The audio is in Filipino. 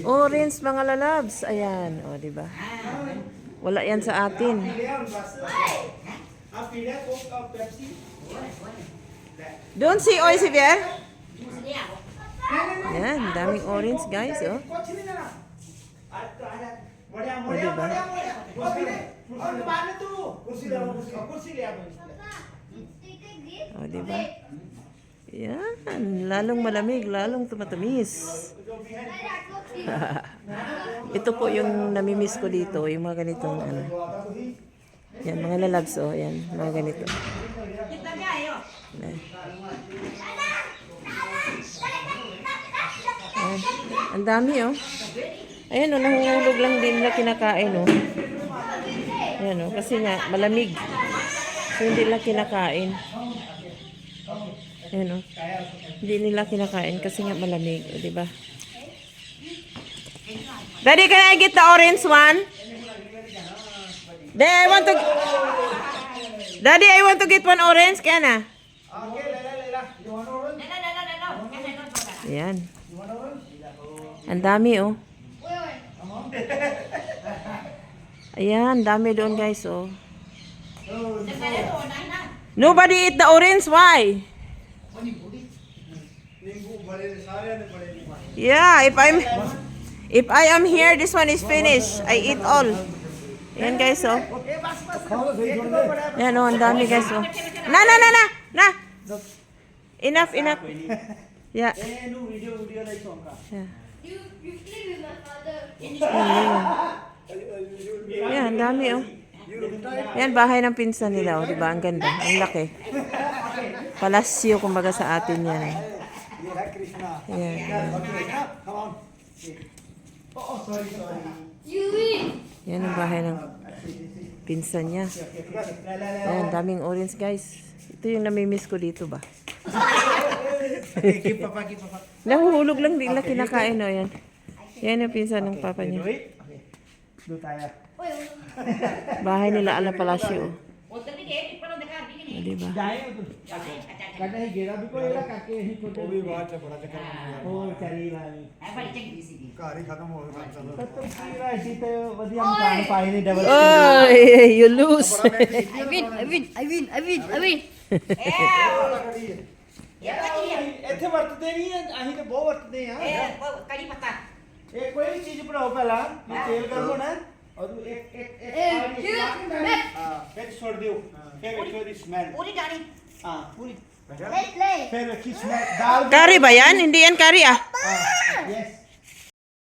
Orange mga lalabs. Ayan, o, di ba? Wala yan sa atin. Doon si Oy si Bier. Yan, daming orange guys, oh. O, di ba? O, di ba? Yan, lalong malamig, lalong tumatamis. Ito po yung namimiss ko dito, yung mga ganitong ano. Yan, mga lalabs, oh, yan, mga ganito. Ayan, ang dami, oh. Ayan, oh, nahuhulog lang din na kinakain, oh. Ayan, oh, kasi nga, malamig. So, hindi lang kinakain. Ayan, oh. Hindi nila kinakain kasi nga malamig, oh, diba? Daddy, can I get the orange one? Daddy, I want to get one orange. Kaya na? Ayan. Ang dami, oh. Ayan, dami doon, guys, oh. Nobody eat the orange. Why? Yeah, if I am here, this one is finished. I eat all. Ayan, guys, oh. Ayan, oh, ang dami, guys, oh. Na. Enough. Yeah. Ayan, ang dami, oh. Ayan, bahay ng pinsan nila, oh. Diba? Ang ganda. Ang laki. Palasyo, kumbaga sa atin yan. Ayan. Yan ang bahay ng pinsan niya. Ayan, daming orange, guys. Ito yung namimiss ko dito ba? Nahuhulog lang din na kinakain, oh, yan. Yan yung pinsan ng papa niya. Bahay nila ala palasyo. O, diba? Oh, you lose. I win. ਇੱਥੇ ਵਰਤਦੇ ਨਹੀਂ ਅਸੀਂ ਤਾਂ ਬਹੁਤ ਵਰਤਦੇ ਆ ਕੜੀ ਪੱਤਾ ਇਹ ਕੋਈ ਵੀ ਚੀਜ਼ ਬਣਾਓ ਪਹਿਲਾਂ ਤੇਲ ਗਰਮ ਹੋਣਾ ਔਰ ਇੱਕ ਫਿਰ ਛੋੜ ਦਿਓ ਫਿਰ ਵੇਖੋ ਦੀ ਸਮੈਲ ਪੂਰੀ ਡਾਣੀ ਹਾਂ ਪੂਰੀ ਲੈ ਫਿਰ ਵੇਖੀ ਸਮੈਲ ਦਾਲ Curry ba yan? Hindi yan curry, ah.